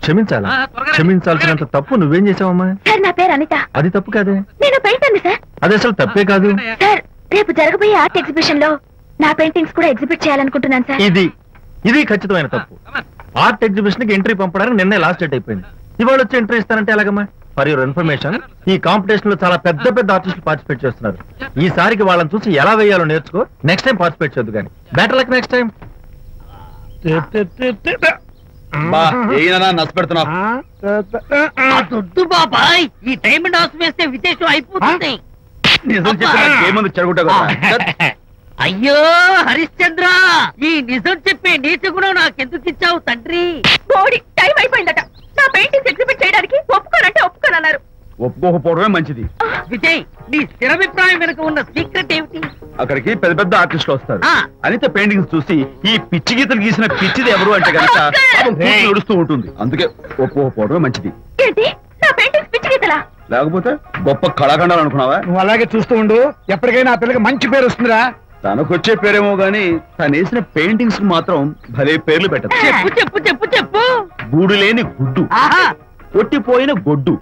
క్షమించాలా? క్షమించాల్సినంత తప్పు నువ్వేం చేసావమ్మా? సార్ నా పేరు అనిత. అది తప్పు కాదే. నేను పెయింటర్ సార్. అది అసలు తప్పే కాదు సార్. రేపు జరగబోయే ఆర్ట్ ఎగ్జిబిషన్ లో నా పెయింటింగ్స్ కూడా ఎగ్జిబిట్ చేయాలనుకుంటున్నాను సార్. ఇది ఖచ్చితమైన తప్పు. ఆర్ట్ ఎగ్జిబిషన్ కి ఎంట్రీ పంపడానికి నిన్నే లాస్ట్ డేట్ అయిపోయింది. ఇవాళ వచ్చి ఎంట్రీ ఇస్తానంటే ఎలాగమ్మా? ఫర్ యువర్ ఇన్ఫర్మేషన్, ఈ కాంపిటీషన్ లో చాలా పెద్ద పెద్ద ఆర్టిస్టులు పార్టిసిపేట్ చేస్తున్నారు. ఈసారికి వాళ్ళని చూసి ఎలా వేయాలో నేర్చుకో. నెక్స్ట్ టైం పార్టిసిపేట్ చేయొద్దు కానీ. Better luck next time. దొడ్డు బాబాయ్, ఈ డైమండ్ హౌస్ వేస్తే విదేశం అయిపోతుంది. అయ్యో హరిశ్చంద్ర, ఈ నిజం చెప్పే నీచ గుణం నాకెందుకు ఇచ్చావు తండ్రి? టైం అయిపోయిందట. నా పెయింటింగ్స్ ఎగ్జిబిట్ చేయడానికి ఒప్పుకోనంటే ఒప్పుకోనన్నారు. ఒప్పుకోకపోవడమే మంచిది. విజయ్, నీ స్థిరాభిప్రాయం వెనుక ఉన్న సీక్రెట్ ఏమిటి? అక్కడికి పెద్ద పెద్ద ఆర్టిస్టులు వస్తారు. అనిత పెయింటింగ్స్ చూసి ఈ పిచ్చి గీతలు గీసిన పిచ్చిది ఎవరు అంటే కనుక నడుస్తూ ఉంటుంది. అందుకే ఒప్పుకోకపోవడమే మంచిది. లేకపోతే గొప్ప కళాఖండాలు అనుకున్నావా? నువ్వు అలాగే చూస్తూ ఉండు. ఎప్పటికైనా ఆ పిల్లకి మంచి పేరు వస్తుందిరా. తనకొచ్చే పేరేమో గాని తను వేసిన పెయింటింగ్స్ మాత్రం భలే పేర్లు పెట్టదు. చెప్పు చెప్పు చెప్పు చెప్పు. గూడు లేని గుడ్డు, కొట్టిపోయిన గొడ్డు,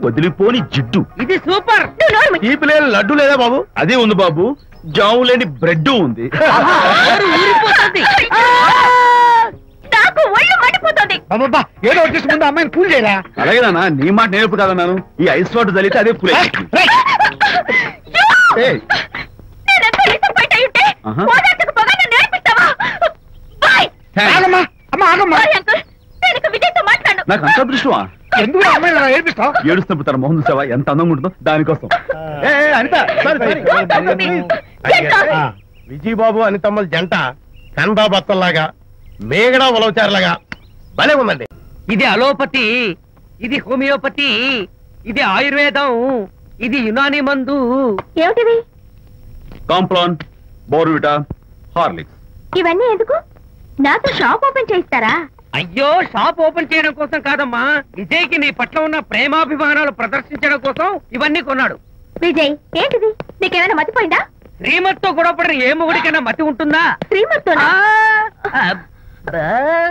వదిలిపోని జిడ్డు. ఇది సూపర్. ఈ పిల్లలు లడ్డు లేదా బాబు? అదే ఉంది బాబు. జాము లేని బ్రెడ్ ఉంది. ఏదో వచ్చేసి ముందు అమ్మాయిని పూల్ చేయరా. అలాగే నాన్న, నీ మాట నేర్పు కాదన్నాను. ఈ ఐస్ వాటర్ చలితే అదే పూలే. నాకు అంత దృష్టమా? ఎందుకు అమ్మాయి ఏడిపిస్తావు? ఏడుస్తున్నప్పుడు తన మొహం చూసావా ఎంత అందంగా ఉంటుందో? దానికోసం. విజయబాబు అనితమ్మల జంట కన్బా బత్తల్లాగా, మేగడ ఉలవచారులాగా భలే ఉందండి. ఇది అలోపతి, ఇది హోమియోపతి, ఇది ఆయుర్వేదం, ఇది యునాని మందు. ఏమిటివి? Complan, Bournvita, Horlicks. ఇవన్నీ ఎందుకు? నాతో షాప్ ఓపెన్ చేయిస్తారా? అయ్యో, షాప్ ఓపెన్ చేయడం కోసం కాదమ్మా, విజయ్కి నీ పట్ల ఉన్న ప్రేమాభిమానాలు ప్రదర్శించడం కోసం ఇవన్నీ కొన్నాడు. విజయ్, ఏంటిది? నీకేమైనా మతిపోయిందా? శ్రీమతితో గొడవపడిన ఏ మొగుడికైనా మతి ఉంటుందా? శ్రీమతితో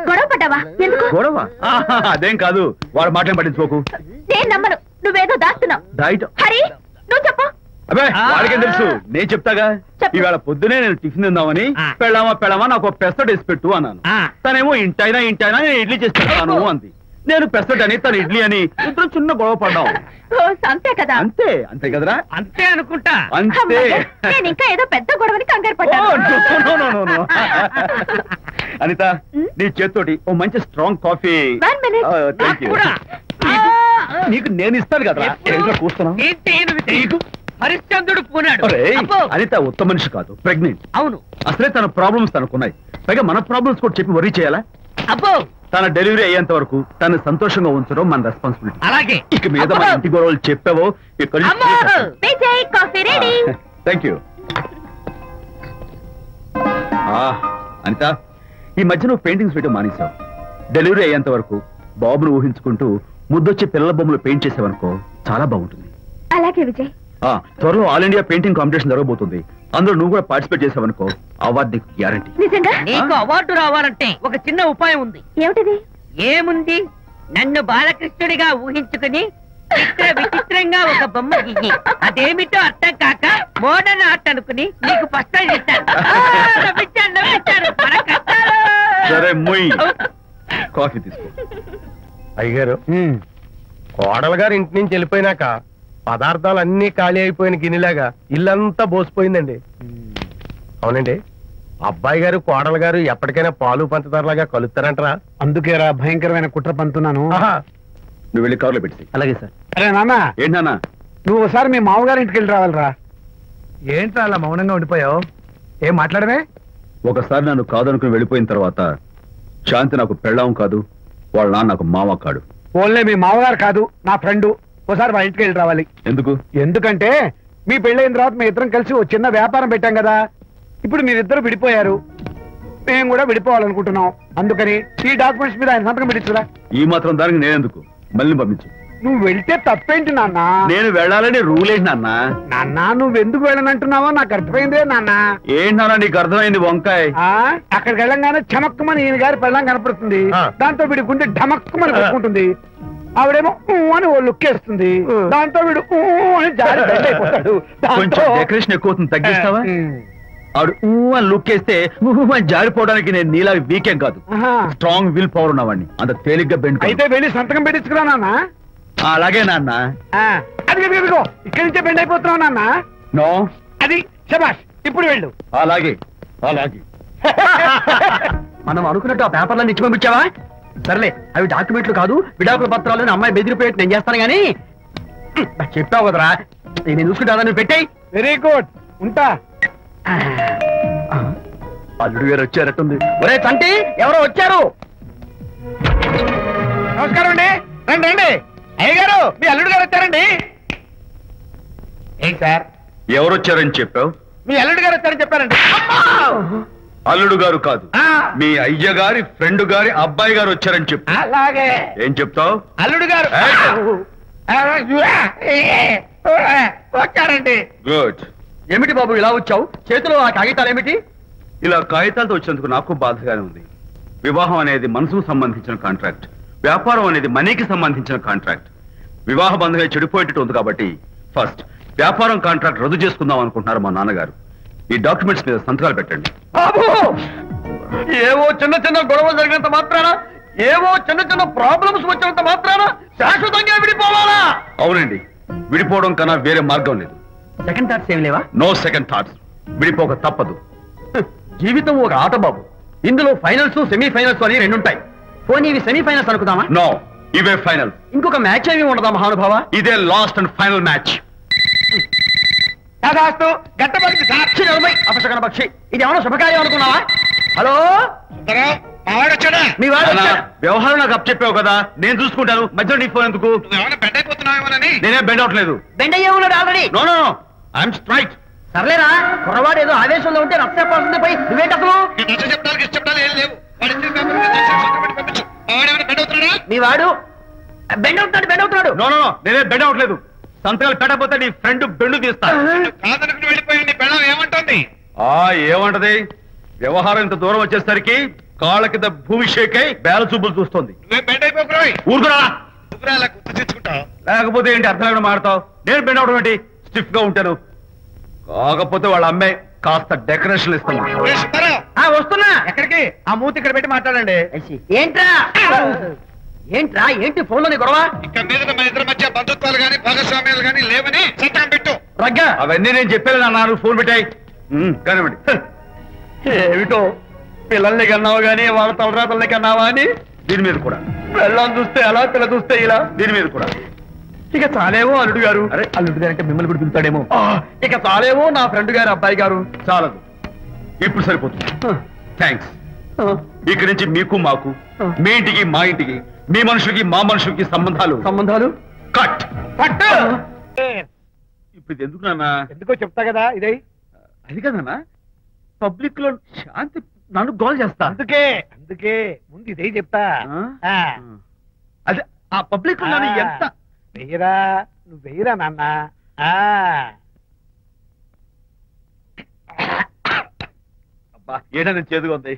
గొడవ పడ్డావా? ఎందుకు గొడవ? అదేం కాదు. వాడు మాటలు పట్టించుకోకు. నేను నమ్మను. నువ్వేదో దాస్తున్నావు. హరి, నువ్వు చెప్పు. అబ్బే, వాడికేం తెలుసు? నేను చెప్తాగా. ఇవాళ పొద్దునే నేను టిఫిన్ తిందామని పెళ్ళామా నాకు పెసరట్ వేసి పెట్టు అన్నాను. తనేమో ఇంటైనా నేను ఇడ్లీ చేసి పెడతాను అంది. నేను పెసరట్ అని, తను ఇడ్లీ అని, ఇద్దరు చిన్న గొడవ పడ్డాం. అంతే కదా? అంతే కదరా? అంతే అనుకుంటా. అంతే. నేను ఇంకా ఏదో పెద్ద గొడవని కంగారు పడ్డాను. అనిత, నీ చేత్తోటి ఓ మంచి స్ట్రాంగ్ కాఫీ. నీకు నేను ఇస్తాను కదా. కూస్తున్నావు. హరిశ్చంద్రుడు పూనాడు. అనిత ఉత్తమ మనిషి కాదు, ప్రెగ్నెంట్. అవును. అసలే తన ప్రాబ్లమ్స్ తనకున్నాయి. పైగా మన ప్రాబ్లమ్స్ కూడా చెప్పి వరీ చేయాలా? అబ్బో, తన డెలివరీ అయ్యేంత వరకు తను సంతోషంగా ఉంచడం మన రెస్పాన్సిబిలిటీ. అలాగే. ఇక మీద మన ఇంటి గొడవలు చెప్పావో థ్యాంక్ యూ. అనిత, ఈ మధ్య నువ్వు పెయింటింగ్స్ వేయడం మానేశావు. డెలివరీ అయ్యేంత వరకు బాబును ఊహించుకుంటూ ముద్దొచ్చి పిల్లల బొమ్మలు పెయింట్ చేసావనుకో, చాలా బాగుంటుంది. అలాగే విజయ్. త్వరలో ఆల్ ఇండియా పెయింటింగ్ కాంపిటీషన్ జరగబోతుంది. అందులో నువ్వు కూడా పార్టిసిపేట్ చేసావనుకో, అవార్డు నీకు గ్యారంటీ. నీకు అవార్డు రావాలంటే ఒక చిన్న ఉపాయం ఉంది. ఏమిటిది? ఏముంది? నన్ను బాలకృష్ణుడిగా ఊహించుకుని విచిత్రంగా ఒక బొమ్మ గీయి. అదేమిటో అర్థం కాక మోడర్న్ ఆర్ట్ అనుకుని నీకు ఫస్ట్ ప్రైజ్ ఇస్తాను. సరే, మొయ్ కాఫీ తీసుకో. అయ్యగారు, కోడలు గారు ఇంటి నుంచి వెళ్ళిపోయినాక పదార్థాలు అన్ని ఖాళీ అయిపోయిన గిన్నెలాగా ఇల్లంతా బోసిపోయిందండి. అవునండి, అబ్బాయి గారు కోడలు గారు ఎప్పటికైనా పాలు పంచదారలాగా కలుస్తారంటరా? అందుకేరా భయంకరమైన కుట్ర పంతున్నాను. నువ్వు వెళ్ళి కారులో పెట్టి. అలాగే సార్. అరే నాన్న, ఏంటన్నా? నువ్వు ఒకసారి మీ మామగారి ఇంటికి వెళ్ళి రావాలరా. ఏంట్రా అలా మౌనంగా ఉండిపోయావు? ఏం మాట్లాడమే? ఒకసారి నన్ను కాదనుకుని వెళ్ళిపోయిన తర్వాత శాంతి నాకు పెళ్ళాం కాదు, వాళ్ళ నాన్న నాకు మామ కాడు. ఓన్లే మీ మామగారు కాదు, నా ఫ్రెండ్. ఒకసారి మా ఇంటికి వెళ్ళి రావాలి. ఎందుకు? ఎందుకంటే మీ పెళ్ళైన తర్వాత మీ ఇద్దరం కలిసి ఓ చిన్న వ్యాపారం పెట్టాం కదా. ఇప్పుడు మీరిద్దరు విడిపోయారు, మేము కూడా విడిపోవాలనుకుంటున్నాం. అందుకని ఈ డాక్యుమెంట్స్ మీద ఆయన సంతకం పెట్టించురా. ఈ మాత్రం దానికి నేనెందుకు? మళ్ళీ పంపించు. నువ్వు వెళ్తే తప్పేంటి నాన్న? నేను వెళ్ళాలని రూల్ ఏంటి నాన్న? నాన్న నువ్వెందుకు వెళ్ళనంటున్నావో నాకు అర్థమైందే నాన్న. ఏంటి నాన్న నీకు అర్థమైంది వంకాయ? అక్కడికి వెళ్ళంగానే చమక్కుమని ఈయన గారి పెళ్ళం కనపడుతుంది. దాంతో వీడి గుండె ఢమక్కుమని పెట్టుకుంటుంది. ఆవిడేమో అని ఓ లుక్ వేస్తుంది. దాంతో వీడు అని జారి బెండ్ అయిపోతాడు. కొంచెం డెకరేషన్ ఎక్కువ అవుతుంది, తగ్గిస్తావా? ఆవిడ అని లుక్ వేస్తే అని జారిపోవడానికి నేను నీలా వీకేం కాదు, స్ట్రాంగ్ విల్ పవర్ ఉన్నవాడిని. అంత తేలిగ్గా బెండ్ అయితే వెళ్ళి సంతకం పెట్టించుకురా నాన్న. అలాగే నాన్న. అది ఇదిగో ఇక్కడి నుంచే బెండ్ అయిపోతున్నావు నాన్న. నో అది శబాష్, ఇప్పుడు వెళ్ళు. అలాగే అలాగే. మనం అనుకున్నట్టు ఆ పేపర్లను ఇచ్చి పంపించావా? సర్లే, అవి డాక్యుమెంట్లు కాదు, విడాకుల పత్రాలు. అమ్మాయి బెదిరిపోయేట్టు నేను చేస్తాను గానీ చెప్పావు కదరా, నేను చూసుకుంటా. నువ్వు పెట్టాయి. వెరీ గుడ్, ఉంటా. అల్లుడు గారు వచ్చారట్టుంది. ఒరే తంటి, ఎవరో వచ్చారు. నమస్కారం అండి. రండి రండి. అయ్యగారు, మీ అల్లుడు గారు వచ్చారండి. ఏంటి సార్? ఎవరు వచ్చారని చెప్పావు? మీ అల్లుడు గారు వచ్చారని చెప్పారండి. అల్లుడు గారు కాదు, మీ అయ్య గారి ఫ్రెండ్ గారి అబ్బాయి గారు వచ్చారని చెప్పు. అలాగే. ఏం చెప్తావు? అల్లుడు గారు వచ్చారండి. గుడ్. ఏమిటి బాబు ఇలా వచ్చావు? చేతిలో ఆ కాగితాలు ఏమిటి? ఇలా కాగితాలతో వచ్చినందుకు నాకు బాధగానే ఉంది. వివాహం అనేది మనసుకు సంబంధించిన కాంట్రాక్ట్, వ్యాపారం అనేది మనీకి సంబంధించిన కాంట్రాక్ట్. వివాహ బంధంగా చెడిపోయేటట్టు ఉంది కాబట్టి ఫస్ట్ వ్యాపారం కాంట్రాక్ట్ రద్దు చేసుకుందాం అనుకుంటున్నారు మా నాన్నగారు. ఈ డాక్యుమెంట్స్ మీద సంతకాలు పెట్టండి. ఏవో చిన్న చిన్న గొడవలు జరిగినంత మాత్రాన, ఏవో చిన్న చిన్న ప్రాబ్లమ్స్ వచ్చినంత మాత్రాన శాశ్వతంగా విడిపోవాలా? అవునండి, విడిపోవడం కన్నా వేరే మార్గం లేదు. సెకండ్ థాట్స్ ఏం లేవా? No second thoughts. విడిపోక తప్పదు. జీవితం ఒక ఆట బాబు, ఇందులో ఫైనల్స్ సెమీఫైనల్స్ అని రెండుంటాయి. పోనీ ఇవి సెమీఫైనల్స్ అనుకుందామా? నో, ఇవే ఫైనల్. ఇంకొక మ్యాచ్ ఏమి ఉండదా మహానుభావ? ఇదే లాస్ట్ అండ్ ఫైనల్ మ్యాచ్. అపశకన పక్షి, ఇది ఏమన్నా శుభకార్యం అనుకున్నావా? హలో, మీ వాడు వ్యవహారం నాకు అప్ చెప్పావు కదా, నేను చూసుకుంటాను. మధ్యలో నీ ఫోన్ ఎందుకు? నేనే బెండ్ అవట్లేదు. బెండ్ అయ్యే ఉన్నాడు already. No no no, I'm straight. సర్లేరా, కుర్రవాడు ఏదో ఆవేశంలో ఉంటే రక్త చెప్పాల్సింది పోయి నువ్వేంటి అసలు? మీ వాడు బెండ్ అవుతున్నాడు, బెండ్ అవుతున్నాడు. నో నో, నేనే బెండ్ అవట్లేదు. సంతకాలు పెట్టకపోతే నీ ఫ్రెండ్ బెండు తీస్తా. ఏమంటుంది? ఏమంటది? వ్యవహారం ఇంత దూరం వచ్చేసరికి కాళ్ళ కింద భూమి షేక్ అయి బేల చూపులు చూస్తుంది. ఊరుకురా, లేకపోతే ఏంటి అర్థం లేకుండా మాడతావు? నేను బెండ్ అవడం ఏంటి? స్టిఫ్ గా ఉంటాను. కాకపోతే వాళ్ళ అమ్మాయి కాస్త డెకరేషన్ ఇస్తాను. వస్తున్నా. ఎక్కడికి? ఆ మూతి ఇక్కడ పెట్టి మాట్లాడండి. ఏంట్రా ఏంట్రా ఏంటి ఫోన్ లోని గొడవ? ఇక్కడ మీద మన ఇద్దరి మధ్య బంధుత్వాలు గాని భాగస్వామ్యాలు గాని లేవని సంతకం పెట్టు. రగ్గా, అవన్నీ నేను చెప్పేది అన్నారు. ఫోన్ పెట్టాయి కానివ్వండి. ఏమిటో పిల్లల్ని కన్నావు గానీ వాళ్ళ తలరాతల్ని కన్నావా అని దీని మీద కూడా. పిల్లల్ని చూస్తే అలా, పిల్ల చూస్తే ఇలా. దీని మీద కూడా ఇక చాలేమో అల్లుడు గారు. అరే, అల్లుడు గారు అంటే మిమ్మల్ని కూడా పిలుతాడేమో. ఇక చాలేమో నా ఫ్రెండ్ గారు అబ్బాయి గారు. చాలదు, ఇప్పుడు సరిపోతుంది. థ్యాంక్స్. ఇక్కడి నుంచి మీకు మాకు, మీ ఇంటికి మా ఇంటికి, మీ మనుషులకి మా మనుషులకి సంబంధాలు కట్. ఇప్పుడు ఎందుకు నాన్న? ఎందుకో చెప్తా కదా. ఇదే అది కదన్నా, పబ్లిక్ లో శాంతి నన్ను గోల్ చేస్తా. అందుకే ముందు ఇదే చెప్తా. అదే ఆ పబ్లిక్ లో నన్ను ఎంత వెయ్యరా, నువ్వు వెయ్యరా నాన్న. ఏదైనా చేదుగా ఉంది.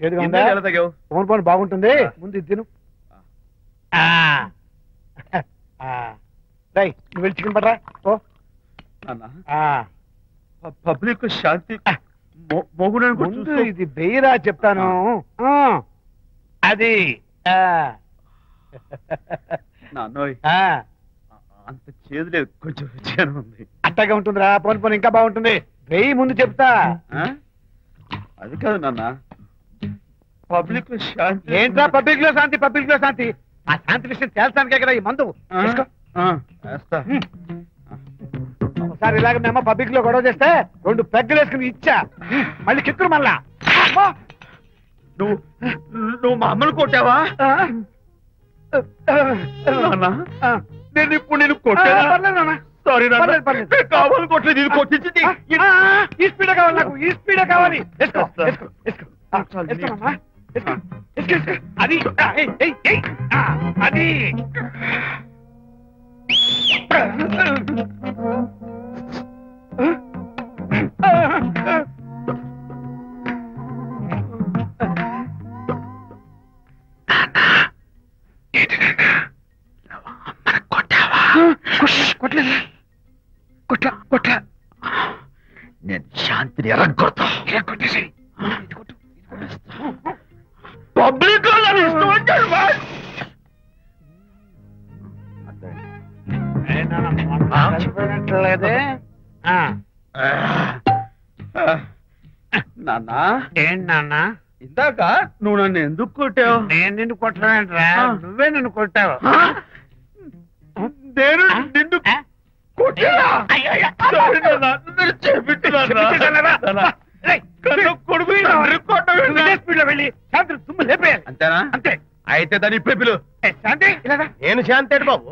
ఫోన్ ఫోన్ బాగుంటుంది. ముందు ఇది తిను. నువ్వు వెళ్ళి చికెన్ పడరా. పబ్లిక్ శాంతి ముందు ఇది వెయ్యరా చెప్తాను. అది నాన్నోయ్ అంత చేదు లేదు, కొంచెం రుచిగానే ఉంది. అట్టగా ఉంటుందిరా. పోను పోను ఇంకా బాగుంటుంది. వెయ్యి ముందు చెప్తా. అది కాదు నాన్న, పబ్లిక్ లో శాంతి. ఏంట్రా పబ్లిక్ లో శాంతి? పబ్లిక్ లో శాంతి ఆ శాంతి విషయం తేల్చడానికే కదా ఈ మందు. ఒకసారి ఇలాగ మేము పబ్లిక్ లో గొడవ చేస్తే 2 పెగ్గలు వేసుకుని ఇచ్చా. మళ్ళీ చిక్కురు మళ్ళా. నువ్వు మా అమ్మను కొట్టావా? నేను ఇప్పుడు నేను కొట్టాను. సారీ కావాలి కొట్టలేదు, ఇది కొట్టించింది. ఈ స్పీడ్ కావాలి నాకు, ఈ స్పీడ్ కావాలి. అది అది నేను శాంతిని ఎరగొట్టేసి పబ్లిక్ నాన్న ఏంటి నాన్న ఇందాక నువ్వు నన్ను ఎందుకు కొట్టావు? నేను నిన్ను కొట్టలేంట్రా, నువ్వే నన్ను కొట్టావు. నేను నిన్ను అంతేనా? అంతే. అయితే దాని ఇప్పుడే పిలు. శాంతి నేను శాంతేడు బాబు.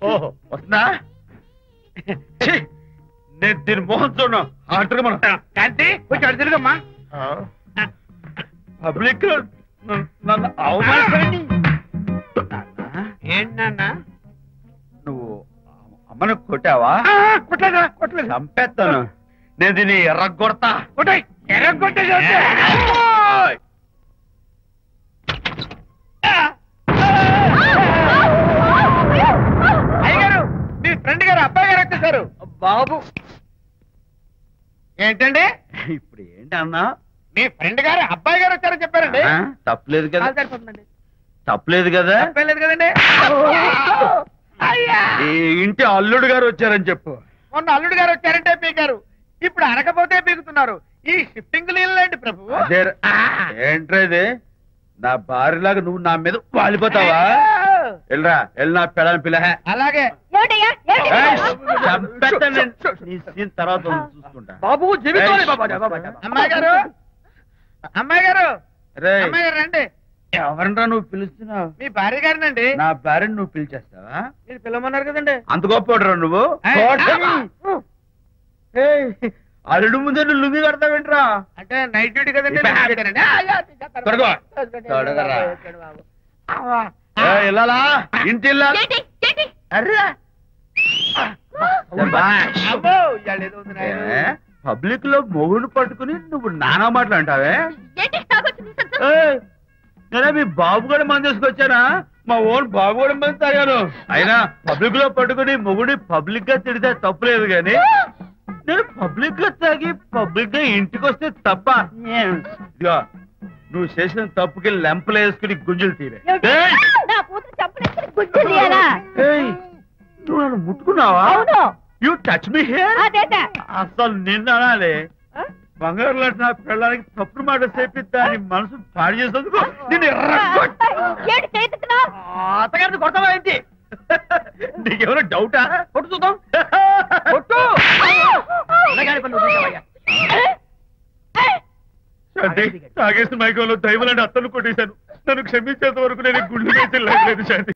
ఓహో వస్తుందా? ఛీ, నేను దీని మోహన్ చూడను. ఆటగా మనం శాంతి కొంచెం అటు తిరుగమ్మా. పబ్లిక్ నన్ను అవమానించండి. ఏంటి నాన్న నువ్వు అమ్మను కొట్టావా? కొట్టలేదా? కొట్టలేదు. చంపేస్తాను. నేను దీన్ని ఎర్రగొడతా. కొట్టాయి ఎర్రగొట్టే అయ్యగారు, మీ ఫ్రెండ్ గారు అబ్బాయి గారు వచ్చేసారు. బాబు ఏంటండి ఇప్పుడు ఏంటి అన్నా? మీ ఫ్రెండ్ గారు అబ్బాయి గారు వచ్చారని చెప్పారండి. తప్పలేదు కదా? సరిపోతుందండి. తప్పలేదు కదా? తప్పలేదు కదండి. ఈ ఇంటి అల్లుడు గారు వచ్చారని చెప్పు. మొన్న అల్లుడు గారు వచ్చారంటే పీకారు, ఇప్పుడు అనకపోతే పీకుతున్నారు. ఈ షిఫ్టింగ్ లీలండి ప్రభు. అదే ఏంట్రా ఇది? నా భార్యలాగా నువ్వు నా మీద వాలిపోతావా? వెళ్ళరా, వెళ్ళి నా పిల్లని పిల్ల. అలాగే తర్వాత చూసుకుంటా. బాబు జీవితం. అమ్మాయి గారు, అమ్మాయి గారు, రేయ్, అమ్మాయి గారు రండి. ఎవరంటా నువ్వు పిలుస్తున్నావు? మీ భార్య గారినండి. నా భార్యను నువ్వు పిలిచేస్తావా? మీరు పిలవమన్నారు కదండి. అంత గొప్ప నువ్వు? ఏయ్, అల్లుడు ముందే నువ్వు లుంగి కడతావేంట్రా? అంటే నైట్ డ్యూటీ కదండి. త్వరగా. త్వరగా. ఇల్లాలా? ఇంటి ఇల్లాలా? అర్రా. పబ్లిక్ లో మొగుడు పట్టుకుని నువ్వు నానా మాటలు అంటావే? నేనే మీ బాబు కూడా మంది తీసుకొచ్చానా? మా ఓన్ బాబు కూడా మంది తాగాను. అయినా పబ్లిక్ లో పట్టుకుని మొగుడి పబ్లిక్ గా తిడితే తప్పులేదు గాని నేను పబ్లిక్ గా తాగి పబ్లిక్ గా ఇంటికి వస్తే తప్ప. ఇదిగో నువ్వు చేసిన తప్పుకి లెంపలు వేసుకుని గుంజులు తీరే. నువ్వు నన్ను ముట్టుకున్నావా? You touch me here. అసలు నిన్న అనాలి. బంగారు లాంటి నా పిల్లలకి తప్పుడు మాట చెప్పిద్దా అని మనసు పాడు చేసేందుకు నేను అత్తగారిని కొడతావా ఏంటి? నీకేమైనా డౌటా? కొట్టు చూద్దాం. కొట్టు. తాగేసిన మైకంలో దైవలాంటి అత్తను కొట్టేశాను. నన్ను క్షమించేంత వరకు నేను గుండె వేసి లేదు శాంతి.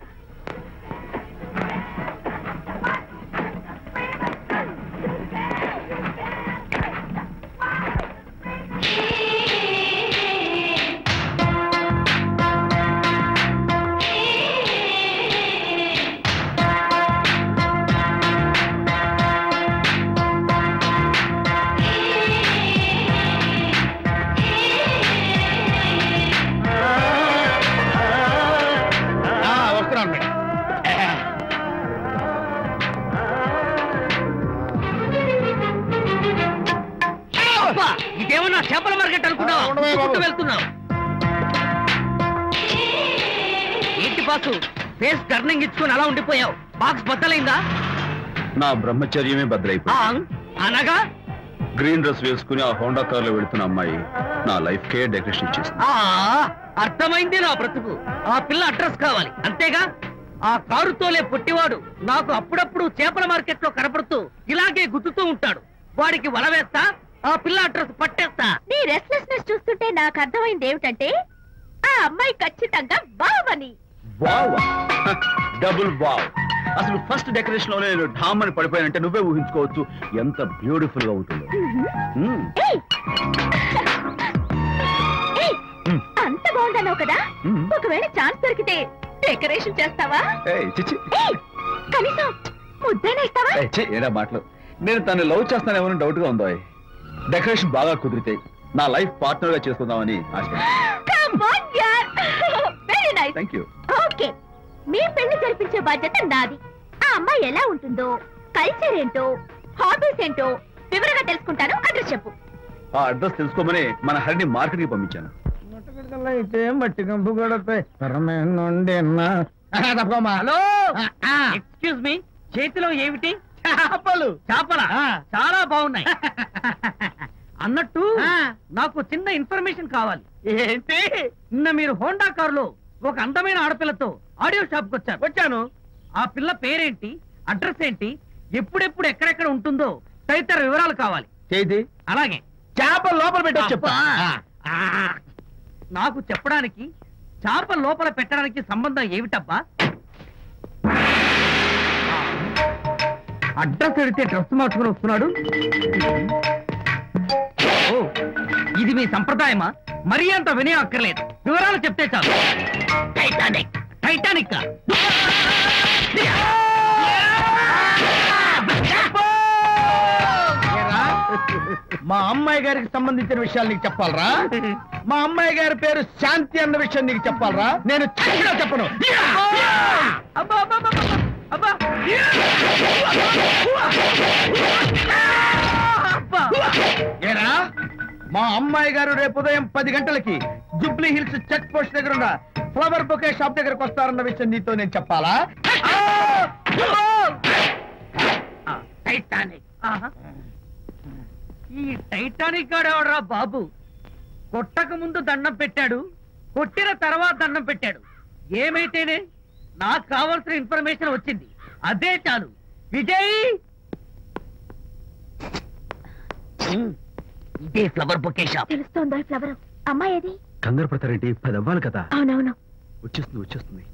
ఇదేమన్నా చేపల మార్కెట్ అనుకున్నావు? వెళ్తున్నావు ఏంటి బాసు? ఫేస్ టర్నింగ్ ఇచ్చుకుని అలా ఉండిపోయావు. బాక్స్ బద్దలైందా? నా బ్రహ్మచర్యమే బద్దలైపోయింది. అనగా గ్రీన్ డ్రెస్ వేసుకుని ఆ హోండా కార్ లో వెళుతున్న అమ్మాయి నా లైఫ్ కే డెకరేషన్ ఇచ్చేసింది. అర్థమైంది నా బ్రతుకు. ఆ పిల్ల అడ్రస్ కావాలి అంతేగా? ఆ కారుతోలే పొట్టివాడు నాకు అప్పుడప్పుడు చేపల మార్కెట్ లో కనపడుతూ ఇలాగే గుద్దుతూ ఉంటాడు. వాడికి వల వేస్తా, ఆ పిల్ల అడ్రస్ పట్టేస్తా. నీ రెస్ట్లెస్నెస్ చూస్తుంటే నాకు అర్థమైంది ఏమిటంటే ఆ అమ్మాయి ఖచ్చితంగా బావని. Double wow. అసలు ఫస్ట్ డెకరేషన్ లోనే నేను ఢామ్ అని పడిపోయానంటే నువ్వే ఊహించుకోవచ్చు ఎంత బ్యూటిఫుల్ గా ఉంటుందో. అంత బాగుందన్నావు కదా, ఒకవేళ ఛాన్స్ దొరికితే డెకరేషన్ చేస్తావా? కనీసం ముద్దైనా ఇస్తావా? ఏడా మాటలు. నేను తను లవ్ చేస్తానేమో డౌట్ గా ఉందో. డెకరేషన్ బాగా కుదిరితే నా లైఫ్ పార్ట్నర్ గా చేసుకుందామని ఆశ. Very nice. Thank you. Okay, మీ పెళ్లి జరిపించే బాధ్యత నాది. ఆ అమ్మాయి ఎలా ఉంటుందో, కల్చర్ ఏంటో, హాబీస్ ఏంటో వివరంగా తెలుసుకుంటాను. అడ్రస్ చెప్పు. ఆ అడ్రస్ తెలుసుకోమని మన హరిని మార్కెట్ కి పంపించాను. అయితే మట్టి కంపు కూడా హలో, ఎక్స్క్యూజ్ మీ, చేతిలో ఏమిటి? చేపలు. చేపలా? చాలా బాగున్నాయి. అన్నట్టు నాకు చిన్న ఇన్ఫర్మేషన్ కావాలి. ఏంటి? నిన్న మీరు హోండా కారులో ఒక అందమైన ఆడపిల్లతో ఆడియో షాప్ కు వచ్చాను. ఆ పిల్ల పేరేంటి, అడ్రస్ ఏంటి, ఎప్పుడెప్పుడు ఎక్కడెక్కడ ఉంటుందో తదితర వివరాలు కావాలి. చేతి అలాగే చేపలు లోపల పెట్టొచ్చు చెప్పా. నాకు చెప్పడానికి చేప లోపల పెట్టడానికి సంబంధం ఏమిటబ్బా? అడ్రస్ అడిగితే డ్రెస్ మార్చుకుని వస్తున్నాడు. ఓ, ఇది మీ సంప్రదాయమా? మరీ అంత వినయం అక్కర్లేదు, వివరాలు చెప్తే చాలు. టైటానిక్. టైటానిక్ మా అమ్మాయి గారికి సంబంధించిన విషయాలు నీకు చెప్పాలరా? మా అమ్మాయి గారి పేరు శాంతి అన్న విషయం నీకు చెప్పాలరా? నేను చచ్చినా చెప్పను. అబ్బా అబ్బా అబ్బా అబ్బా. ఏరా, మా అమ్మాయి గారు రేపు ఉదయం 10 గంటలకి జుబ్లీ హిల్స్ చెక్ పోస్ట్ దగ్గర ఉన్న ఫ్లవర్ బొకే షాప్ దగ్గరకు వస్తారన్న విషయం నీతో నేను చెప్పాలా? టైటానిక్. ఈ టైటానిక్ గాడెవడరా బాబు? కొట్టక ముందు దండం పెట్టాడు, కొట్టిన తర్వాత దండం పెట్టాడు. ఏమైతేనే నాకు కావాల్సిన ఇన్ఫర్మేషన్ వచ్చింది, అదే చాలు. విజయ్, ఇదే ఫ్లవర్ బొకే షాప్. తెలుస్తోందా ఫ్లవర్? అమ్మాయి ఏది? కంగారు పడతారేంటి? 10 అవ్వాలి కదా. అవునవును, వచ్చేస్తుంది వచ్చేస్తుంది.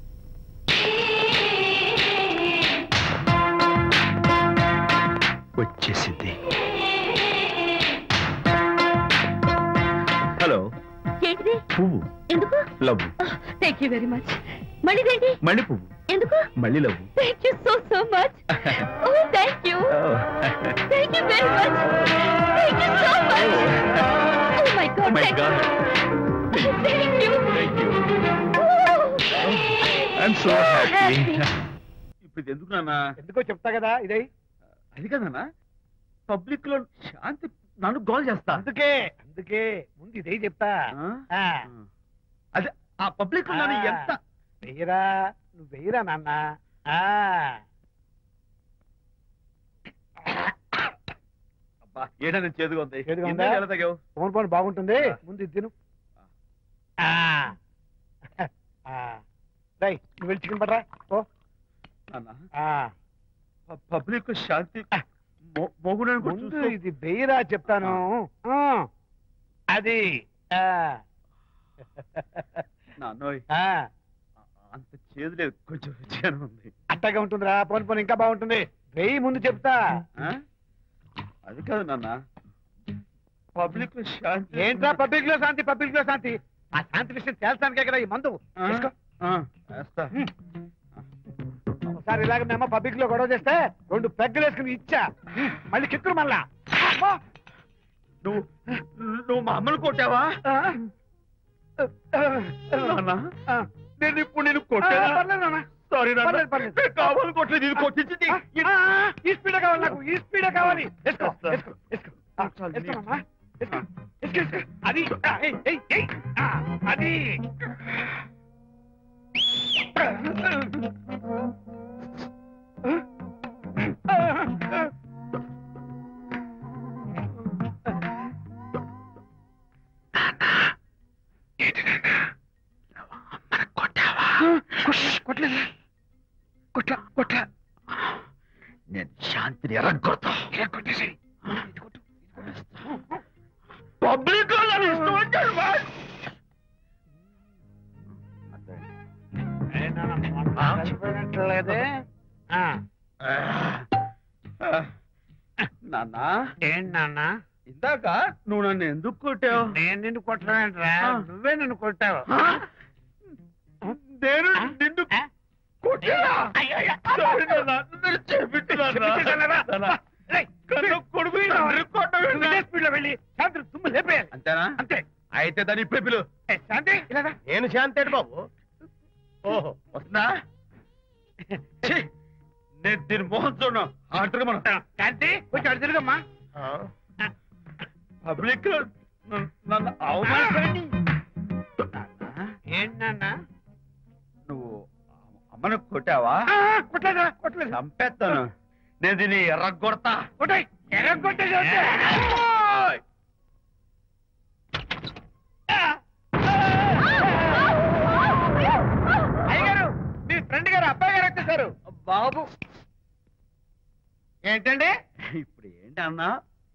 వచ్చేసింది. హలో. ఏంటిది? పువ్వు. ఎందుకు? Love. Thank you very much. మళ్ళీదేంటి? మళ్ళీ పువ్వు. ఎందుకు? మళ్ళీ లవ్. Thank you so much. Oh thank you. Thank you very much. Thank you so much. Oh my God. My God. Thank you. I'm so happy. ఇప్పుడు ఎందుకు నాన్న? ఎందుకో చెప్తా కదా. ఇదే అది కదన్నా, పబ్లిక్ లో శాంతి నన్ను గోల్ చేస్తా. అందుకే ముందు ఇదే చెప్తా. అదే ఆ పబ్లిక్ లో నన్ను ఎంత వెయ్యరా, నువ్వు వెయ్యరా నాన్న. అబ్బా, ఏదైనా చేదుగా ఉంది. చేదుగా ఉందా? ఎలా తగ్గావు? ఫోన్ ఫోన్ బాగుంటుంది, ముందు ఇది తిను. రై, నువ్వు వెళ్ళి చికెన్ పడరా. ఓ పబ్లిక్ శాంతి ముందు ఇది వెయ్యరా చెప్తాను. అది నాన్నోయ్, అంత చేదు లేదు, కొంచెం రుచిగానే ఉంది. అట్టగా ఉంటుందిరా. పోను పోను ఇంకా బాగుంటుంది. వెయ్యి ముందు చెప్తా. అది కాదు నాన్న, పబ్లిక్ లో శాంతి. ఏంట్రా పబ్లిక్ లో శాంతి? పబ్లిక్ లో శాంతి? ఆ శాంతి విషయం తేల్చడానికే కదా ఈ మందు. ఒకసారి ఇలాగ మేము పబ్లిక్ లో గొడవ చేస్తే 2 పెగ్గలు వేసుకుని ఇచ్చా. మళ్ళీ కిక్కురు మళ్ళా. నువ్వు మా అమ్మను కొట్టావా? నేను ఇప్పుడు నేను కొట్టాను. సారీ కావాలి కొట్టలేదు, ఇది కొట్టించింది. ఈ స్పీడ్ కావాలి నాకు, ఈ స్పీడ్ కావాలి. అది అది కొట్లా నేను శాంతిని ఎరగొడతా. పబ్లిక్ లేదే నాన్న. ఏంటి నాన్న? ఇందాక నువ్వు నన్ను ఎందుకు కొట్టావు? నేను నిన్ను కొట్టలేంట్రా, నువ్వే నన్ను కొట్టావు. నేను నిన్ను వెళ్ళి శాంతి తుమ్ము లేపేయాలి. అంతేనా? అంతే. అయితే దాని ఇప్పుడే పిలు. శాంతి నేను శాంతేడు బాబు. ఓహో వస్తుందా? నేను దీని మోహన్ చూడను. ఆటగా మనం శాంతి కొంచెం అటు తిరుగమ్మా. పబ్లిక్ నన్ను అవమానించండి. ఏంటన్నా నువ్వు అమ్మను కొట్టావా? కొట్టలేదా? కొట్టలేదు. చంపేస్తాను. నేను దీన్ని ఎర్రగొడతా. కొట్టాయి ఎర్రగొట్టే అయ్యగారు మీ ఫ్రెండ్ గారు అబ్బాయి గారు వచ్చేసారు. బాబు ఏంటండి ఇప్పుడు ఏంటి అన్నా?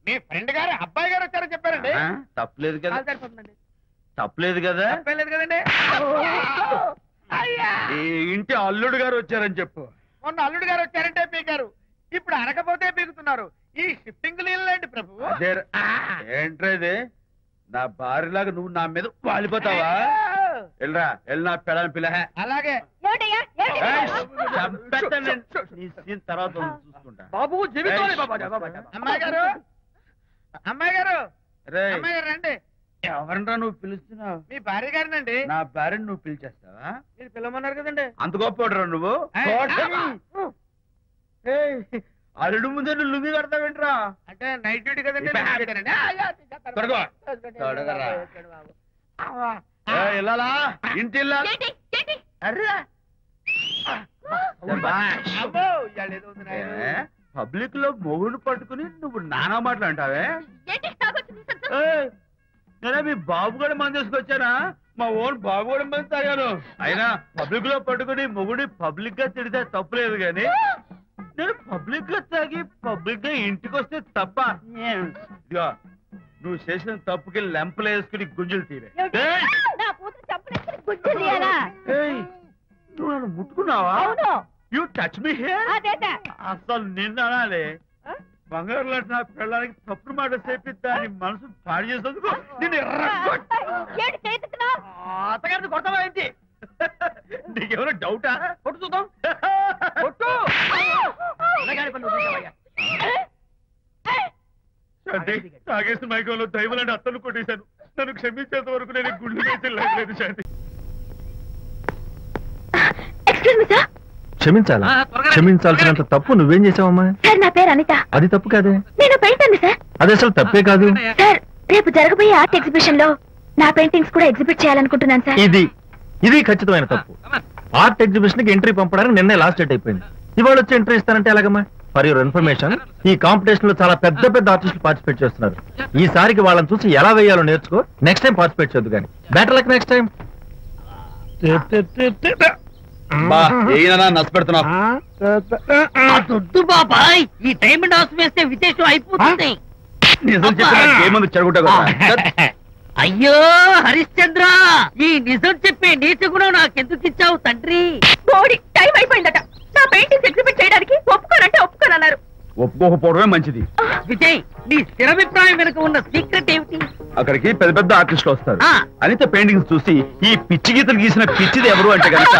మీ ఫ్రెండ్ గారు అబ్బాయి గారు వచ్చారని చెప్పారండి. తప్పలేదు కదా? సరిపోతుందండి. తప్పలేదు కదా? తప్పలేదు కదండి. ఈ ఇంటి అల్లుడు గారు వచ్చారని చెప్పు. మొన్న అల్లుడు గారు వచ్చారంటే పీకారు, ఇప్పుడు అనకపోతే పీకుతున్నారు. ఈ షిఫ్టింగ్ లీలండి ప్రభు. అదే ఏంట్రేది? నా భార్యలాగా నువ్వు నా మీద వాలిపోతావా? వెళ్ళరా వెళ్ళి నా పెళ్ళని పిల్ల. అలాగే తర్వాత చూసుకుంటా. బాబు జీవితం. అమ్మాయి గారు అమ్మాయి గారు రేయ్, అమ్మాయి గారు రండి. ఎవరినరా నువ్వు పిలుస్తున్నావు? మీ భార్య గారినండి. నా భార్యను నువ్వు పిలిచేస్తావా? మీరు పిల్లమన్నారు కదండి. అంత గొప్ప నువ్వు? అల్లుడు ముందే నువ్వు లుంగి కడతావేంట్రా? అంటే నైట్ డ్యూటీ కదండి. త్వరగా. త్వరగా. వెళ్ళాలా? ఇంటి వెళ్ళాలా? పబ్లిక్ లో మొగుడు పట్టుకుని నువ్వు నానా మాటలు అంటావే? నేనే మీ బాబు కూడా మంది తీసుకొచ్చానా? మా ఓన్ బాబు కూడా మంది తాగాను. అయినా పబ్లిక్ లో పట్టుకుని మొగుడి పబ్లిక్ గా తిడితే తప్పులేదు గాని నేను పబ్లిక్ గా తాగి పబ్లిక్ గా ఇంటికి వస్తే తప్ప. ఇదిగో నువ్వు చేసిన తప్పుకి లెంపలు వేసుకుని గుంజులు తీరే. నువ్వు నన్ను ముట్టుకున్నావా? You touch me here. అసలు నిన్ను అనాలి. బంగారు లాంటి నా పిల్లలకి తప్పుడు మాట చెప్పి దాని మనసు పాడు చేసేందుకు నేను అత్తగారిని కొడతావా ఏంటి? నీకేమైనా డౌటా? కొట్టు చూద్దాం. కొట్టు. తాగేసిన మైకంలో దైవలాంటి అత్తను కొట్టేశాను. నన్ను క్షమించేంత వరకు నేను గుళ్ళు వేసి లేదు. శాంతి క్షమించాలా? క్షమించాల్సినంత తప్పు నువ్వేం చేసావమ్మా? సార్ నా పేరు అనిత. అది తప్పు కాదే. నేను పెయింటర్ని సార్. అది అసలు తప్పే కాదు సార్. రేపు జరగబోయే ఆర్ట్ ఎగ్జిబిషన్ లో నా పెయింటింగ్స్ కూడా ఎగ్జిబిట్ చేయాలనుకుంటున్నాను సార్. ఇది ఖచ్చితమైన తప్పు. ఆర్ట్ ఎగ్జిబిషన్ కి ఎంట్రీ పంపడానికి నిన్నే లాస్ట్ డేట్ అయిపోయింది. ఇవాళ వచ్చి ఎంట్రీ ఇస్తానంటే ఎలాగమ్మా? ఫర్ యువర్ ఇన్ఫర్మేషన్, ఈ కాంపిటీషన్ లో చాలా పెద్ద పెద్ద ఆర్టిస్టులు పార్టిసిపేట్ చేస్తున్నారు. ఈసారికి వాళ్ళని చూసి ఎలా వేయాలో నేర్చుకో. నెక్స్ట్ టైం పార్టిసిపేట్ చేయొద్దు కానీ. Better luck next time. దొడ్డు బాబాయ్, ఈ డైమండ్ హౌస్ వేస్తే విదేశం అయిపోతుంది. నిజం చెప్పి చెడగొట్టా. అయ్యో హరిశ్చంద్ర, ఈ నిజం చెప్పే నీతి గుణం నాకెందుకు ఇచ్చావు తండ్రి? బోడి టైం అయిపోయిందట. నా పెయింటింగ్స్ ఎగ్జిబిట్ చేయడానికి ఒప్పుకోనంటే ఒప్పుకోనన్నారు. ఒప్పుకోకపోవడమే మంచిది. విజయ్, నీ స్థిరాభిప్రాయం వెనుక ఉన్న సీక్రెట్ ఏమిటి? అక్కడికి పెద్ద పెద్ద ఆర్టిస్టులు వస్తారు. అనిత పెయింటింగ్స్ చూసి ఈ పిచ్చి గీతలు గీసిన పిచ్చిది ఎవరు అంటే కనుక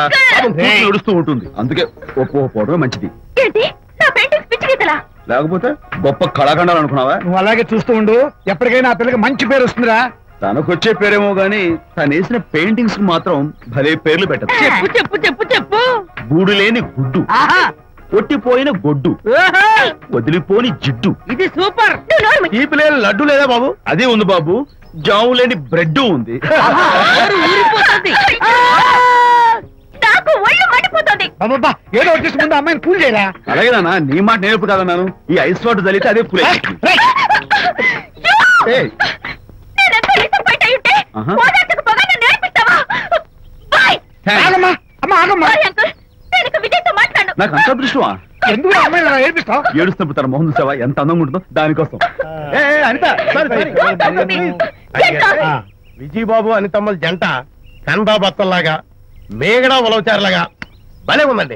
నడుస్తూ ఉంటుంది. అందుకే ఒప్పుకోకపోవడమే మంచిది. ఏంటి నా పెయింటింగ్స్ పిచ్చి గీతలా? లేకపోతే గొప్ప కళాఖండాలు అనుకున్నావా? నువ్వు అలాగే చూస్తూ ఉండు. ఎప్పటికైనా ఆ పిల్లకి మంచి పేరు వస్తుందిరా. తనకొచ్చే పేరేమో గాని తను వేసిన పెయింటింగ్స్ మాత్రం భలే పేర్లు పెట్టదు. చెప్పు చెప్పు చెప్పు చెప్పు. గూడు లేని గుడ్డు, కొట్టిపోయిన గొడ్డు, వదిలిపోని జిడ్డు. ఇది సూపర్. ఈ పిల్లలు లడ్డు లేదా బాబు? అదే ఉంది బాబు. జాము లేని బ్రెడ్ ఉంది. నాకు ఒళ్ళు మండిపోతుంది. అబ్బబ్బా, ఏదో వచ్చేసి ముందు అమ్మాయిని పూజ చేయరా. అలాగేనా? నీ మాట నేర్పు కాదన్నాను. ఈ ఐస్ వాటర్ చలితే అదే పూలే. నాకు అంత దృష్టమా? ఎందుకు అమ్మాయిని ఏడిపిస్తావు? ఏడుస్తున్నప్పుడు తన మొహం చూసావా ఎంత అందంగా ఉంటుందో? దానికోసం. అనిత, విజయబాబు అనితమ్మల జంట కన్బా బత్తల్లాగా మేగడ ఉలవచారులాగా భలే ఉందండి.